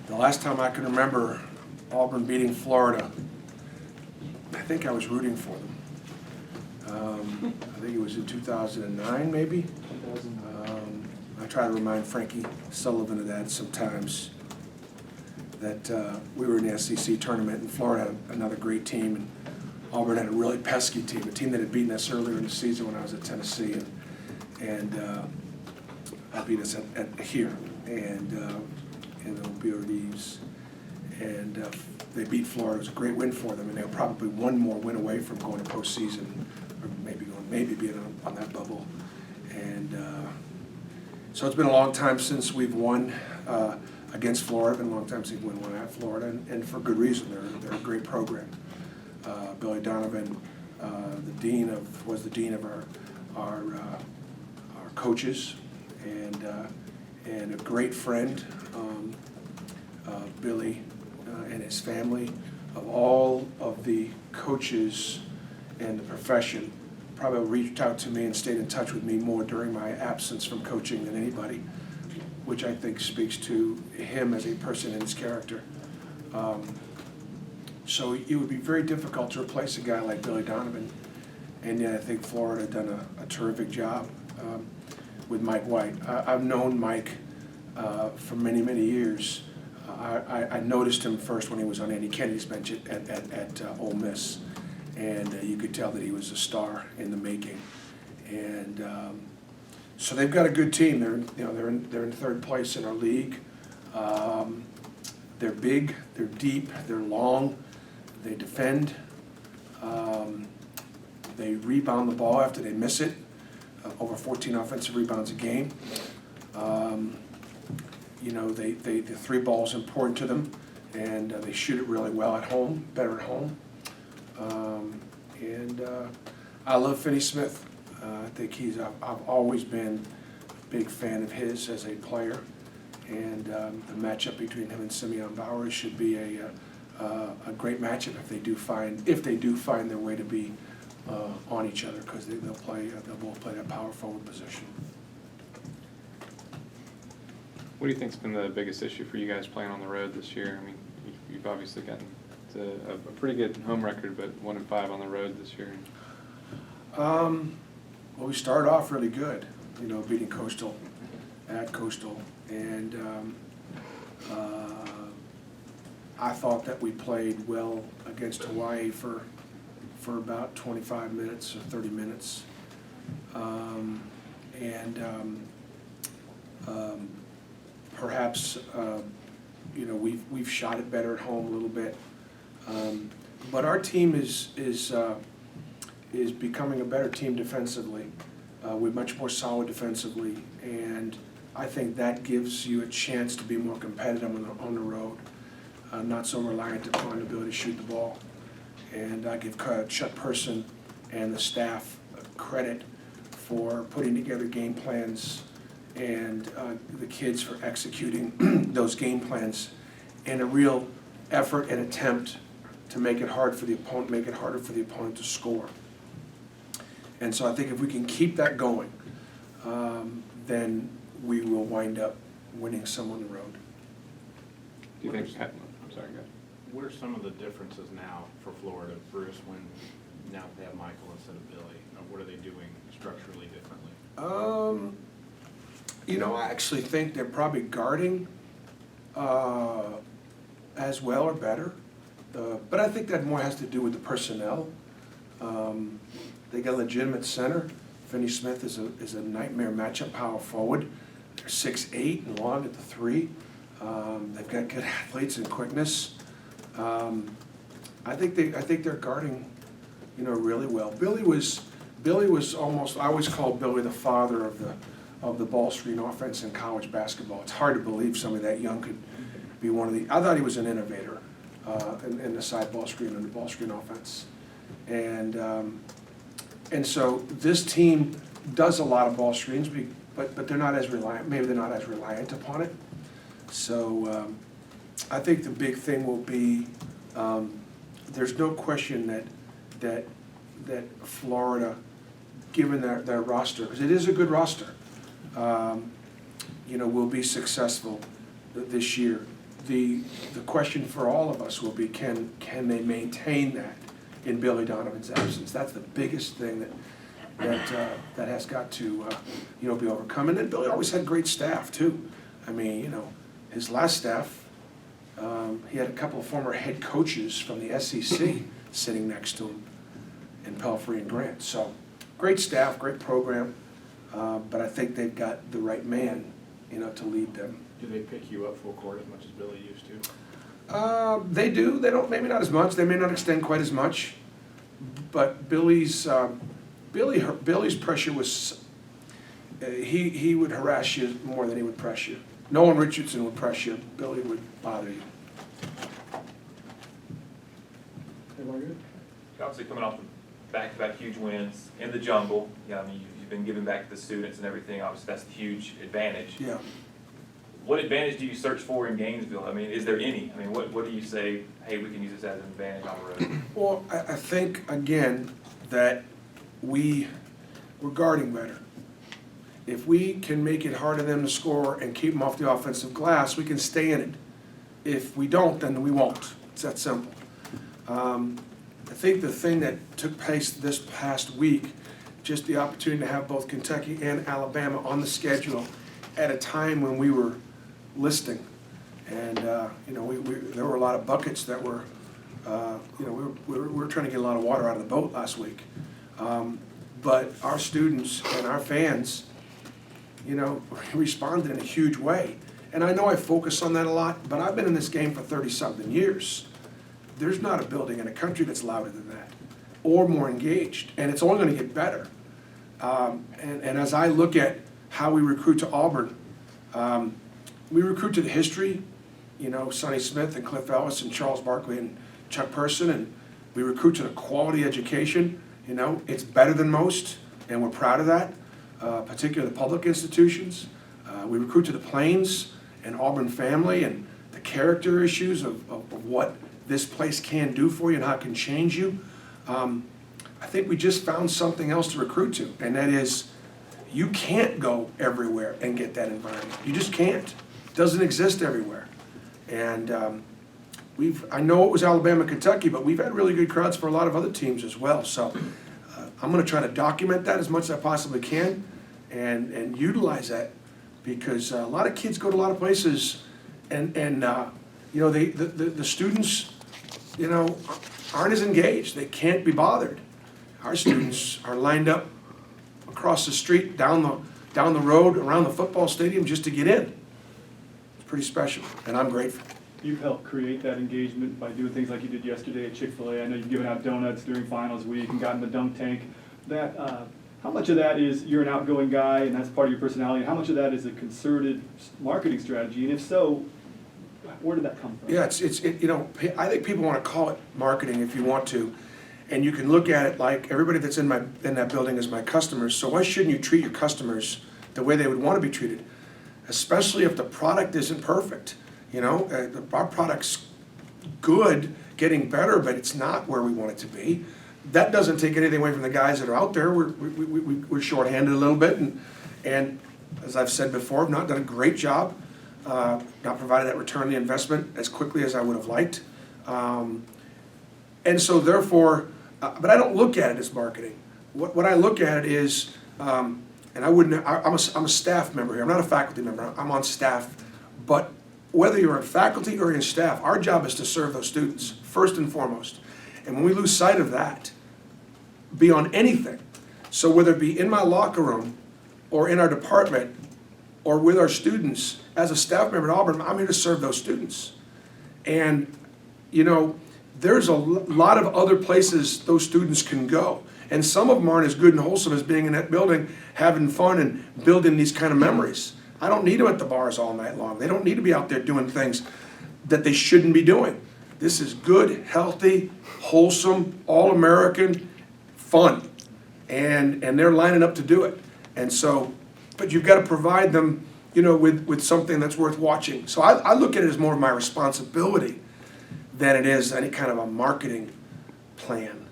The last time I can remember Auburn beating Florida, I think I was rooting for them. I think it was in 2009, maybe. I try to remind Frankie Sullivan of that sometimes, that we were in the SEC tournament and Florida had another great team, and Auburn had a really pesky team, a team that had beaten us earlier in the season when I was at Tennessee, and beat us at here, and in the Beardies, and they beat Florida. It was a great win for them, and they were probably one more win away from going to postseason, or maybe being on that bubble. And so it's been a long time since we've won against Florida. It's been a long time since we've won one at Florida, and for good reason. They're a great program. Billy Donovan, was the dean of our coaches, and a great friend. Billy and his family, of all of the coaches in the profession, probably reached out to me and stayed in touch with me more during my absence from coaching than anybody, which I think speaks to him as a person and his character. So it would be very difficult to replace a guy like Billy Donovan, and yet I think Florida had done a terrific job with Mike White. I've known Mike for many, many years. I noticed him first when he was on Andy Kennedy's bench at Ole Miss, and you could tell that he was a star in the making. And so they've got a good team. They're in third place in our league. They're big, they're deep, they're long, they defend, they rebound the ball after they miss it. Over 14 offensive rebounds a game. The three ball is important to them, and they shoot it really well at home, better at home. I love Finney Smith. I think I've always been a big fan of his as a player, and the matchup between him and Simeon Bowers should be a great matchup if they do find their way to be on each other, because they'll both play that power forward position. What do you think's been the biggest issue for you guys playing on the road this year? I mean, you've obviously gotten to a pretty good home record, but 1-5 on the road this year. Well, we started off really good, beating Coastal at Coastal, and I thought that we played well against Hawaii for about 25 minutes or 30 minutes, perhaps we've shot it better at home a little bit, but our team is becoming a better team defensively. We're much more solid defensively, and I think that gives you a chance to be more competitive on the road, not so reliant upon the ability to shoot the ball. And I give Chuck Person and the staff credit for putting together game plans, and the kids for executing those game plans in a real effort and attempt to make it hard for the opponent, make it harder for the opponent to score. And so I think if we can keep that going, then we will wind up winning some on the road. Do you think? I'm sorry, go ahead. What are some of the differences now for Florida, Bruce, now that they have Michael instead of Billy? What are they doing structurally differently? I actually think they're probably guarding as well or better. But I think that more has to do with the personnel. They got a legitimate center. Finney Smith is a nightmare matchup power forward. They're 6'8" and long at the 3. They've got good athletes and quickness. I think they're guarding, really well. Billy was almost. I always called Billy the father of the ball screen offense in college basketball. It's hard to believe somebody that young could be one of the. I thought he was an innovator in the side ball screen and the ball screen offense, and so this team does a lot of ball screens, but they're not as reliant. Maybe they're not as reliant upon it. So I think the big thing will be there's no question that Florida, given their roster, because it is a good roster, will be successful this year. the question for all of us will be, can they maintain that in Billy Donovan's absence? That's the biggest thing that has got to, be overcome. And then Billy always had great staff too. I mean, his last staff, he had a couple of former head coaches from the SEC sitting next to him in Pelfrey and Grant. So great staff, great program, but I think they've got the right man, to lead them. Do they pick you up full court as much as Billy used to? They do. They don't. Maybe not as much. They may not extend quite as much. But Billy's pressure was he would harass you more than he would press you. Nolan Richardson would press you. Billy would bother you. Everybody good? Obviously coming off back-to-back huge wins in the jungle. Yeah, I mean you've been giving back to the students and everything. Obviously that's a huge advantage. Yeah. What advantage do you search for in Gainesville? I mean, is there any? I mean, what do you say, hey, we can use this as an advantage on the road? Well, I think, again, that we're guarding better. If we can make it hard on them to score and keep them off the offensive glass, we can stay in it. If we don't, then we won't. It's that simple. I think the thing that took place this past week, just the opportunity to have both Kentucky and Alabama on the schedule at a time when we were listing, and there were a lot of buckets that were, we were trying to get a lot of water out of the boat last week, but our students and our fans, responded in a huge way. And I know I focus on that a lot, but I've been in this game for 30-something years. There's not a building in a country that's louder than that, or more engaged, and it's only going to get better. And as I look at how we recruit to Auburn, we recruit to the history, Sonny Smith and Cliff Ellis and Charles Barkley and Chuck Person, and we recruit to the quality education. It's better than most, and we're proud of that, particularly the public institutions. We recruit to the Plains and Auburn family and the character issues of what this place can do for you and how it can change you. I think we just found something else to recruit to, and that is you can't go everywhere and get that environment. You just can't. It doesn't exist everywhere. And I know it was Alabama, Kentucky, but we've had really good crowds for a lot of other teams as well. So I'm going to try to document that as much as I possibly can and utilize that, because a lot of kids go to a lot of places and the students, aren't as engaged. They can't be bothered. Our students are lined up across the street, down the road, around the football stadium just to get in. It's pretty special, and I'm grateful. You've helped create that engagement by doing things like you did yesterday at Chick-fil-A. I know you've given out donuts during finals week and gotten the dunk tank. How much of that is you're an outgoing guy and that's part of your personality, and how much of that is a concerted marketing strategy? And if so, where did that come from? Yeah, I think people want to call it marketing if you want to, and you can look at it like everybody that's in that building is my customers. So why shouldn't you treat your customers the way they would want to be treated, especially if the product isn't perfect? Our product's good, getting better, but it's not where we want it to be. That doesn't take anything away from the guys that are out there. We're shorthanded a little bit, and as I've said before, I've not done a great job, not provided that return on the investment as quickly as I would have liked. And so therefore, but I don't look at it as marketing. What I look at it is, and I'm a staff member here. I'm not a faculty member. I'm on staff. But whether you're on faculty or in staff, our job is to serve those students first and foremost. And when we lose sight of that, beyond anything, so whether it be in my locker room or in our department or with our students, as a staff member at Auburn, I'm here to serve those students. And, there's a lot of other places those students can go. And some of them aren't as good and wholesome as being in that building, having fun and building these kind of memories. I don't need them at the bars all night long. They don't need to be out there doing things that they shouldn't be doing. This is good, healthy, wholesome, all-American fun. And they're lining up to do it. And so, but you've got to provide them, with something that's worth watching. So I look at it as more of my responsibility than it is any kind of a marketing plan.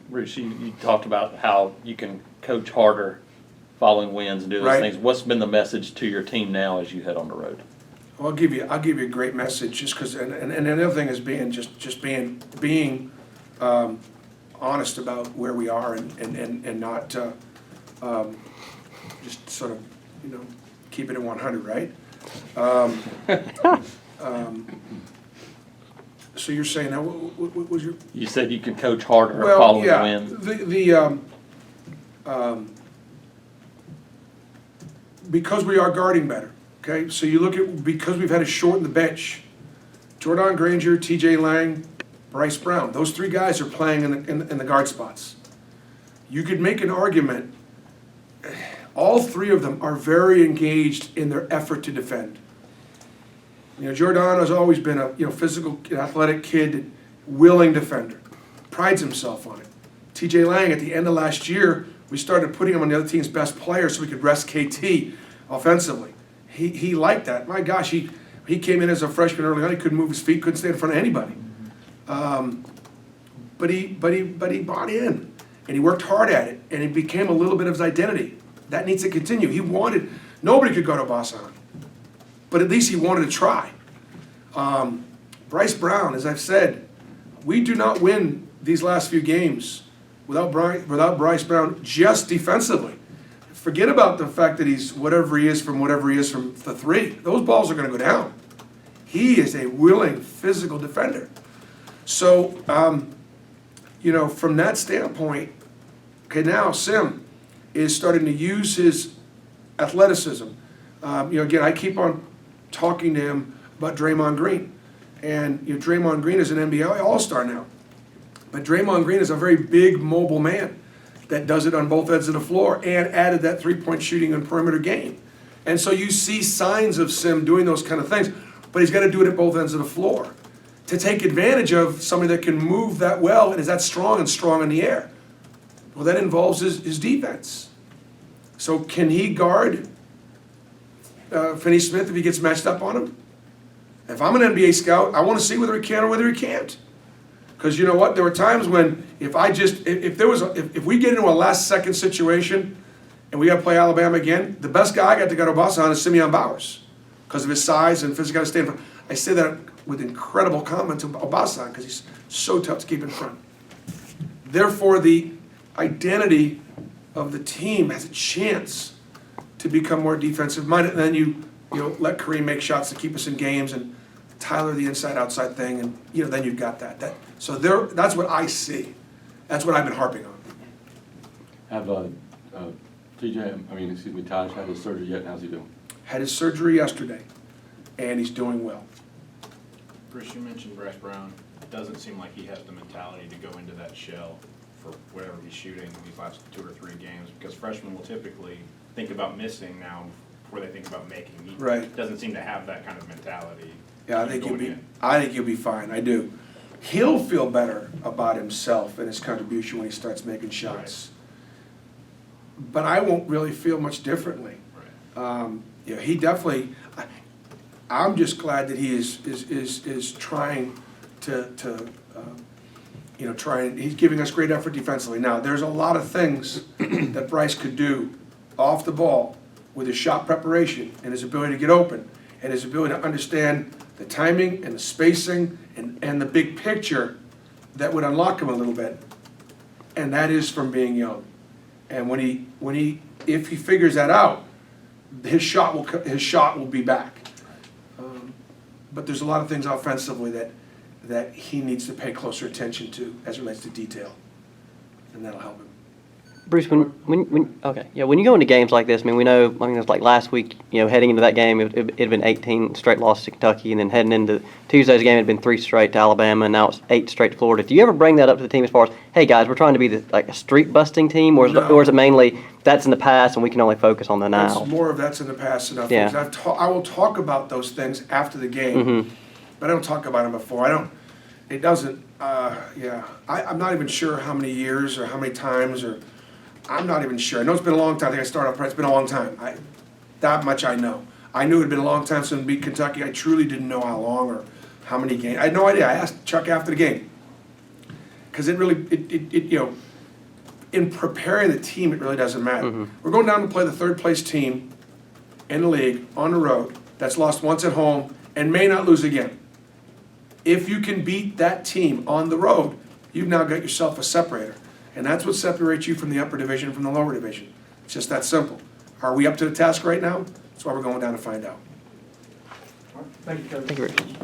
Bruce, you talked about how you can coach harder following wins and do those Right. things. What's been the message to your team now as you head on the road? Well, I'll give you a great message, just because, and another thing is being honest about where we are and not just sort of, keep it at 100, right? So you're saying that, what was your? You said you could coach harder Well, following yeah, the win. Because we are guarding better, okay? So you look at, because we've had to shorten the bench, Jordan Granger, TJ Lang, Bryce Brown, those three guys are playing in the guard spots. You could make an argument, all three of them are very engaged in their effort to defend. Jordan has always been a physical, athletic kid, willing defender, prides himself on it. TJ Lang, at the end of last year, we started putting him on the other team's best player so we could rest KT offensively. He liked that. My gosh, he came in as a freshman early on. He couldn't move his feet, couldn't stay in front of anybody. But he bought in, and he worked hard at it, and it became a little bit of his identity. That needs to continue. Nobody could go to Boston, but at least he wanted to try. Bryce Brown, as I've said, we do not win these last few games without Bryce Brown just defensively. Forget about the fact that he's whatever he is from the three. Those balls are going to go down. He is a willing, physical defender. So, from that standpoint, okay, now Sim is starting to use his athleticism. Again, I keep on talking to him about Draymond Green. And Draymond Green is an NBA All-Star now. But Draymond Green is a very big, mobile man that does it on both ends of the floor and added that three-point shooting and perimeter game. And so you see signs of Sim doing those kind of things, but he's got to do it at both ends of the floor to take advantage of somebody that can move that well and is that strong in the air. Well, that involves his defense. So can he guard Finney Smith if he gets matched up on him? If I'm an NBA scout, I want to see whether he can or whether he can't. Because you know what? There were times when if we get into a last second situation and we got to play Alabama again, the best guy I got to go to Boston is Simeon Bowers because of his size and physicality. Stay in front. I say that with incredible comments about Boston because he's so tough to keep in front. Therefore, the identity of the team has a chance to become more defensive minded. And then you let Kareem make shots to keep us in games and Tyler the inside-outside thing, and then you've got that. So that's what I see. That's what I've been harping on. Have Taj had his surgery yet? How's he doing? Had his surgery yesterday, and he's doing well. Bruce, you mentioned Bryce Brown. It doesn't seem like he has the mentality to go into that shell for whatever he's shooting these last 2 or 3 games, because freshmen will typically think about missing now before they think about making. He Right. doesn't seem to have that kind of mentality. Yeah, I think he'll be fine. I do. He'll feel better about himself and his contribution when he starts making shots. Right. But I won't really feel much differently. Right. He definitely. I'm just glad that he is trying to he's giving us great effort defensively. Now, there's a lot of things that Bryce could do off the ball with his shot preparation and his ability to get open and his ability to understand the timing and the spacing and the big picture that would unlock him a little bit. And that is from being young. And if he figures that out, his shot will be back. But there's a lot of things offensively that he needs to pay closer attention to as it relates to detail, and that'll help him. Bruce, when you go into games like this, we know, it was like last week, heading into that game, it had been 18 straight losses to Kentucky, and then heading into Tuesday's game, it had been 3 straight to Alabama, and now it's 8 straight to Florida. Do you ever bring that up to the team as far as, hey guys, we're trying to be a streak-busting team, or is it mainly that's in the past and we can only focus on the now? That's more of that's in the past enough. Yeah. I will talk about those things after the game, but I don't talk about them before. I'm not even sure how many years or how many times I'm not even sure. I know it's been a long time. I think I started off, it's been a long time. That much I know. I knew it had been a long time since we beat Kentucky. I truly didn't know how long or how many games. I had no idea. I asked Chuck after the game. Because in preparing the team, it really doesn't matter. We're going down to play the third place team in the league on the road that's lost once at home and may not lose again. If you can beat that team on the road, you've now got yourself a separator. And that's what separates you from the upper division from the lower division. It's just that simple. Are we up to the task right now? That's why we're going down to find out. Thank you, Kevin. Thank you, Rich.